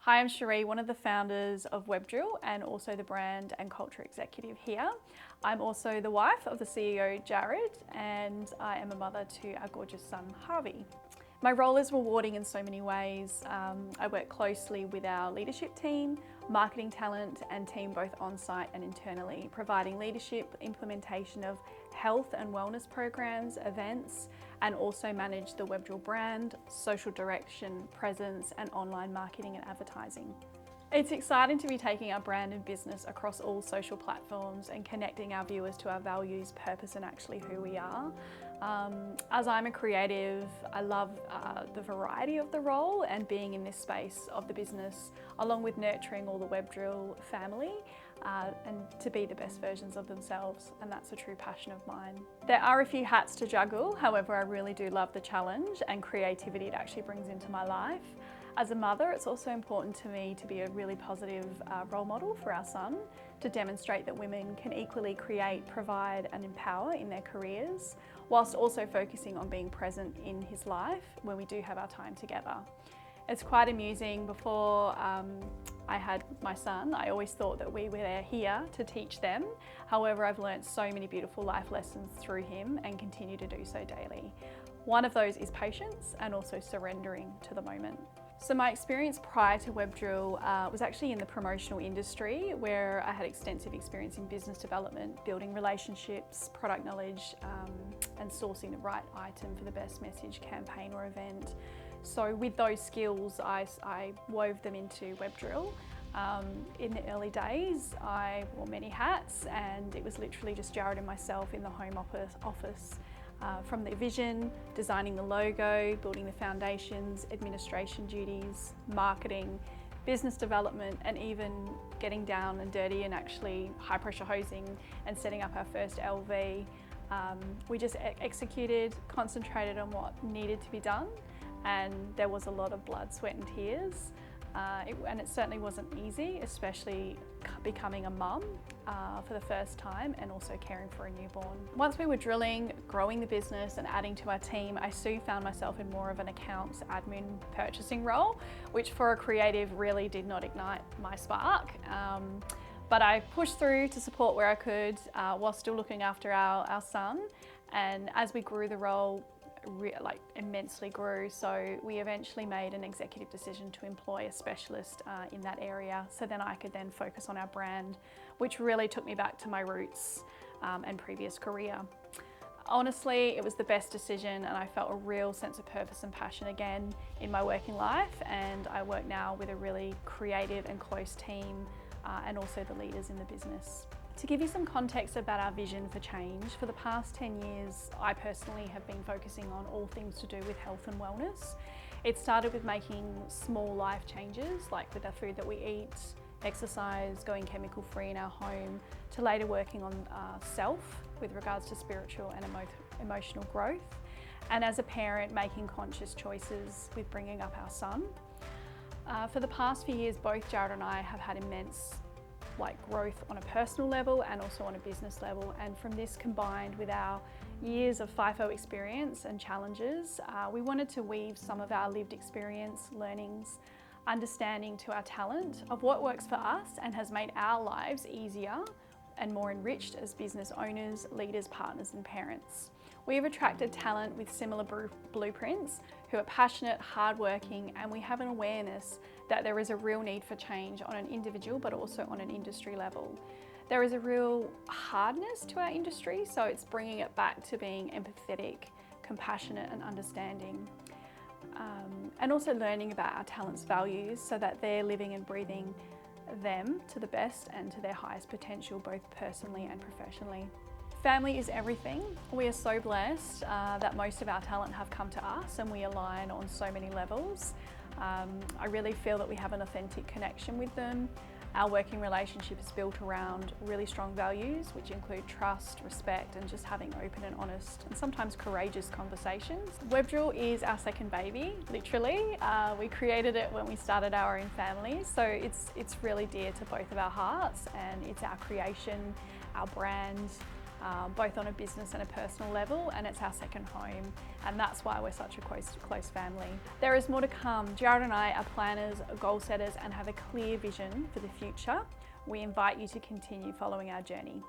Hi, I'm Sheree, one of the founders of Webdrill and also the brand and culture executive here. I'm also the wife of the CEO, Jared, and I am a mother to our gorgeous son, Harvey. My role is rewarding in so many ways. I work closely with our leadership team, marketing talent and team both on-site and internally, providing leadership, implementation of health and wellness programs, events, and also manage the Webdrill brand, social direction, presence, and online marketing and advertising. It's exciting to be taking our brand and business across all social platforms and connecting our viewers to our values, purpose, and actually who we are. As I'm a creative, I love the variety of the role and being in this space of the business, along with nurturing all the Webdrill family and to be the best versions of themselves, and that's a true passion of mine. There are a few hats to juggle, however I really do love the challenge and creativity it actually brings into my life. As a mother, it's also important to me to be a really positive role model for our son, to demonstrate that women can equally create, provide and empower in their careers, whilst also focusing on being present in his life when we do have our time together. It's quite amusing. Before I had my son, I always thought that we were here to teach them. However, I've learned so many beautiful life lessons through him and continue to do so daily. One of those is patience and also surrendering to the moment. So my experience prior to Webdrill was actually in the promotional industry, where I had extensive experience in business development, building relationships, product knowledge, and sourcing the right item for the best message, campaign or event. So with those skills, I wove them into Webdrill. In the early days, I wore many hats, and it was literally just Jared and myself in the home office. From the vision, designing the logo, building the foundations, administration duties, marketing, business development, and even getting down and dirty and actually high pressure hosing and setting up our first LV. We just executed, concentrated on what needed to be done, and there was a lot of blood, sweat and tears. And it certainly wasn't easy, especially becoming a mum for the first time and also caring for a newborn. Once we were drilling, growing the business and adding to our team, I soon found myself in more of an accounts, admin, purchasing role, which for a creative really did not ignite my spark. But I pushed through to support where I could while still looking after our son. And as we grew, the role immensely grew, so we eventually made an executive decision to employ a specialist in that area, so then I could then focus on our brand, which really took me back to my roots and previous career. Honestly, it was the best decision, and I felt a real sense of purpose and passion again in my working life, and I work now with a really creative and close team and also the leaders in the business. To give you some context about our vision for change, for the past 10 years, I personally have been focusing on all things to do with health and wellness. It started with making small life changes, like with the food that we eat, exercise, going chemical free in our home, to later working on self with regards to spiritual and emotional growth. And as a parent, making conscious choices with bringing up our son. For the past few years, both Jared and I have had immense growth on a personal level and also on a business level, and from this, combined with our years of FIFO experience and challenges, we wanted to weave some of our lived experience, learnings, understanding to our talent of what works for us and has made our lives easier and more enriched as business owners, leaders, partners and parents. We have attracted talent with similar blueprints who are passionate, hardworking, and we have an awareness that there is a real need for change on an individual but also on an industry level. There is a real hardness to our industry, so it's bringing it back to being empathetic, compassionate and understanding. And also learning about our talent's values so that they're living and breathing them to the best and to their highest potential, both personally and professionally. Family is everything. We are so blessed that most of our talent have come to us and we align on so many levels. I really feel that we have an authentic connection with them. Our working relationship is built around really strong values, which include trust, respect, and just having open and honest and sometimes courageous conversations. Webdrill is our second baby, literally. We created it when we started our own family, so it's really dear to both of our hearts, and it's our creation, our brand, both on a business and a personal level, and it's our second home, and that's why we're such a close family. There is more to come. Jared and I are planners, goal setters, and have a clear vision for the future. We invite you to continue following our journey.